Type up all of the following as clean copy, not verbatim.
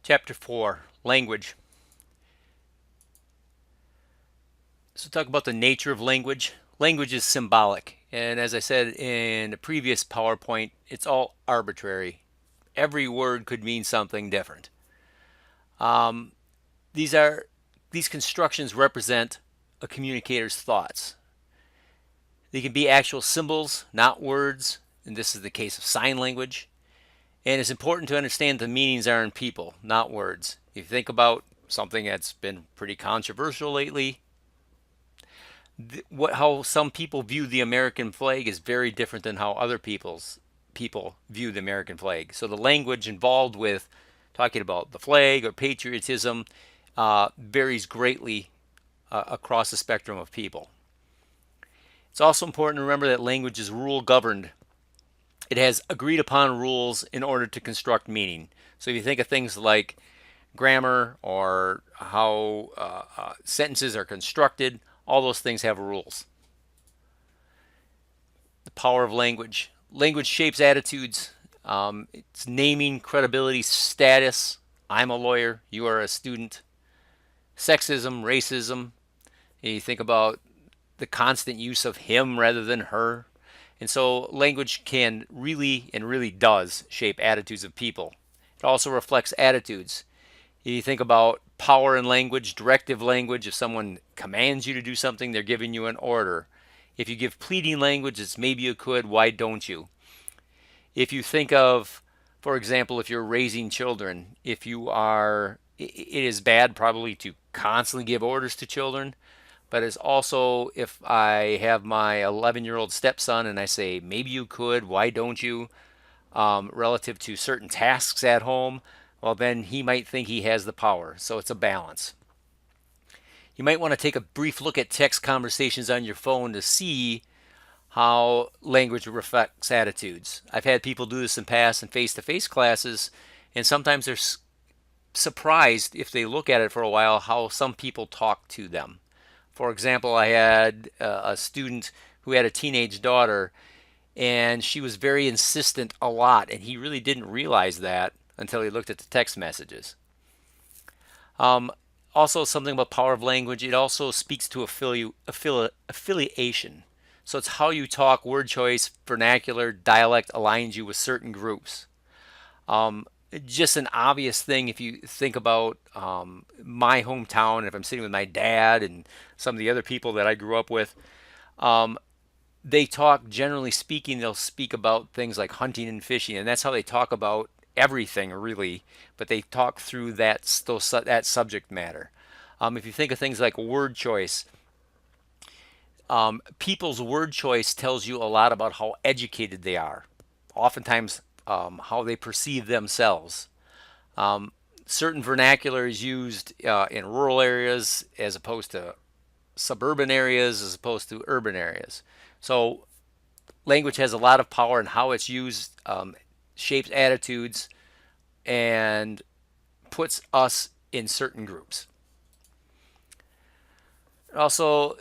Chapter 4, Language. So talk about the nature of language. Language is symbolic, and as I said in the previous PowerPoint, it's all arbitrary. Every word could mean something different. Um, these are these constructions represent a communicator's thoughts. They can be actual symbols, not words, and this is the case of sign language. And it's important to understand the meanings are in people, not words. If you think about something that's been pretty controversial lately, how some people view the American flag is very different than how other people view the American flag. So the language involved with talking about the flag or patriotism varies greatly across the spectrum of people. It's also important to remember that language is rule governed. It has agreed upon rules in order to construct meaning. So if you think of things like grammar or how sentences are constructed, all those things have rules. The power of language. Language shapes attitudes. It's naming, credibility, status. I'm a lawyer. You are a student. Sexism, racism. You think about the constant use of him rather than her. And so language can really and really does shape attitudes of people. It also reflects attitudes. You think about power in language, directive language. If someone commands you to do something, they're giving you an order. If you give pleading language, it's maybe you could, why don't you? If you think of, for example, if you're raising children, if you are, it is bad probably to constantly give orders to children, but it's also if I have my 11-year-old stepson and I say, maybe you could, why don't you, relative to certain tasks at home, well, then he might think he has the power. So it's a balance. You might want to take a brief look at text conversations on your phone to see how language reflects attitudes. I've had people do this in past and face-to-face classes, and sometimes they're surprised if they look at it for a while how some people talk to them. For example, I had a student who had a teenage daughter, and she was very insistent a lot, and he really didn't realize that until he looked at the text messages. Also, something about power of language, it also speaks to affiliation. So it's how you talk, word choice, vernacular, dialect aligns you with certain groups. Just an obvious thing if you think about my hometown, if I'm sitting with my dad and some of the other people that I grew up with, they talk, generally speaking, they'll speak about things like hunting and fishing, and that's how they talk about everything really, but they talk through that subject matter. If you think of things like word choice, people's word choice tells you a lot about how educated they are. Oftentimes, how they perceive themselves. Certain vernacular is used in rural areas as opposed to suburban areas as opposed to urban areas. So language has a lot of power in how it's used, shapes attitudes, and puts us in certain groups. It also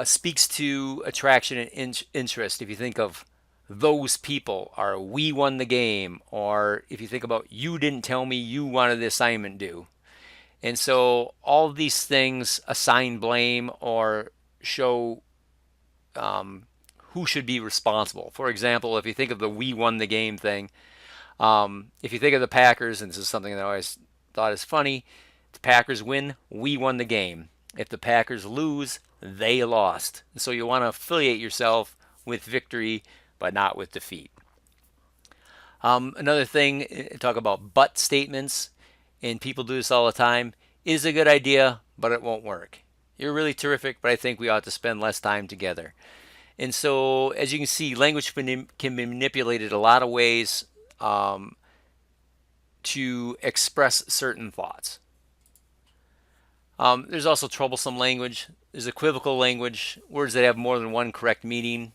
speaks to attraction and interest. If you think of those people, or we won the game, or if you think about you didn't tell me you wanted the assignment due. And so all of these things assign blame or show who should be responsible. For example, if you think of the we won the game thing, if you think of the Packers, and this is something that I always thought is funny, the Packers win, we won the game. If the Packers lose, they lost. And so you want to affiliate yourself with victory, but not with defeat. Another thing, talk about but statements, and people do this all the time. Is a good idea, but it won't work. You're really terrific, but I think we ought to spend less time together. And so, as you can see, language can be manipulated a lot of ways to express certain thoughts. There's also troublesome language. There's equivocal language, words that have more than one correct meaning.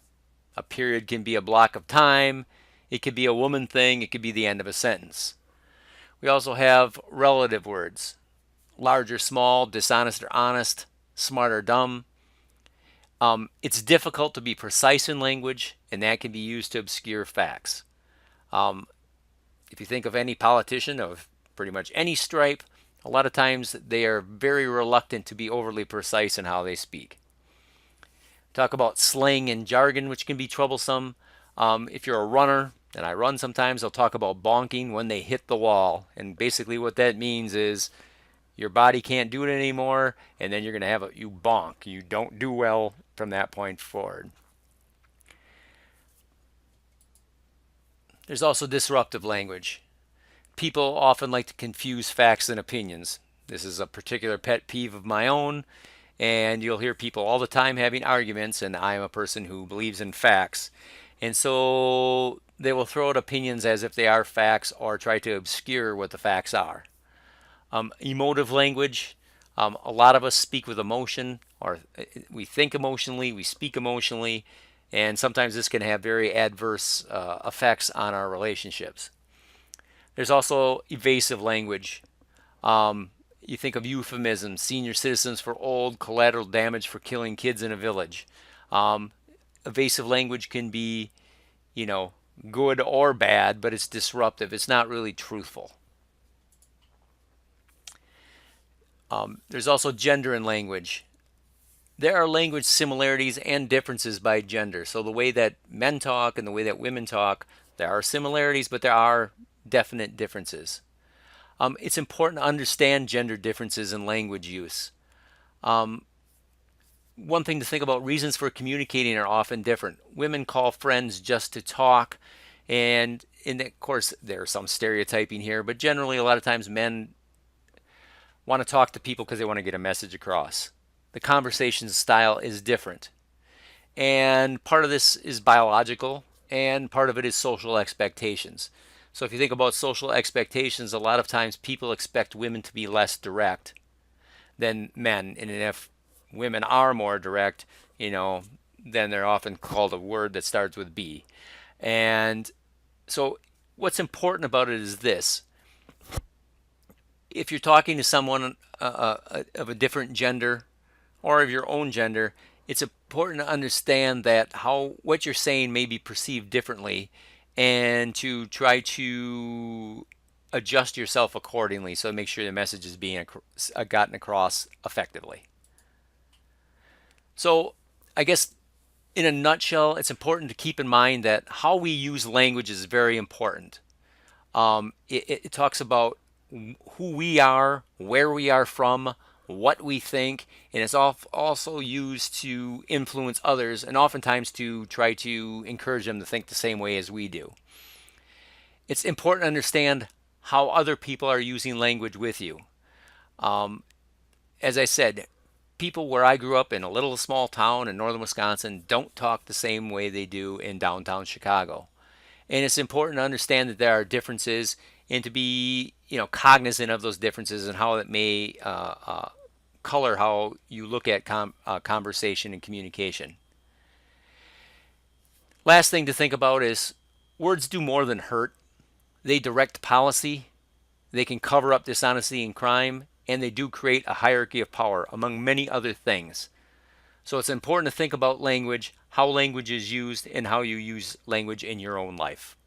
A period can be a block of time. It could be a woman thing. It could be the end of a sentence. We also have relative words. Large or small, dishonest or honest, smart or dumb. It's difficult to be precise in language, and that can be used to obscure facts. If you think of any politician, of pretty much any stripe. A lot of times they are very reluctant to be overly precise in how they speak. Talk about slang and jargon, which can be troublesome. If you're a runner, and I run sometimes, I'll talk about bonking when they hit the wall. And basically what that means is your body can't do it anymore, and then you're going to have you bonk. You don't do well from that point forward. There's also disruptive language. People often like to confuse facts and opinions. This is a particular pet peeve of my own, and you'll hear people all the time having arguments, and I'm a person who believes in facts. And so they will throw out opinions as if they are facts or try to obscure what the facts are. Emotive language. A lot of us speak with emotion, or we think emotionally, we speak emotionally, and sometimes this can have very adverse effects on our relationships. There's also evasive language. You think of euphemisms, senior citizens for old, collateral damage for killing kids in a village. Evasive language can be, good or bad, but it's disruptive. It's not really truthful. There's also gender in language. There are language similarities and differences by gender. So the way that men talk and the way that women talk, there are similarities, but there are definite differences. It's important to understand gender differences in language use. One thing to think about, reasons for communicating are often different. Women call friends just to talk, and of course there's some stereotyping here, but generally a lot of times men want to talk to people because they want to get a message across. The conversation style is different. And part of this is biological, and part of it is social expectations. So if you think about social expectations, a lot of times people expect women to be less direct than men. And if women are more direct, then they're often called a word that starts with B. And so what's important about it is this. If you're talking to someone of a different gender or of your own gender, it's important to understand that what you're saying may be perceived differently, and to try to adjust yourself accordingly so make sure the message is being gotten across effectively. So I guess in a nutshell, it's important to keep in mind that how we use language is very important. It talks about who we are, where we are from, what we think, and it's also used to influence others and oftentimes to try to encourage them to think the same way as we do. It's important to understand how other people are using language with you. As I said, people where I grew up in a little small town in northern Wisconsin don't talk the same way they do in downtown Chicago. And it's important to understand that there are differences and to be, cognizant of those differences and how it may color how you look at conversation and communication. Last thing to think about is words do more than hurt. They direct policy, they can cover up dishonesty and crime, and they do create a hierarchy of power, among many other things. So it's important to think about language, how language is used, and how you use language in your own life.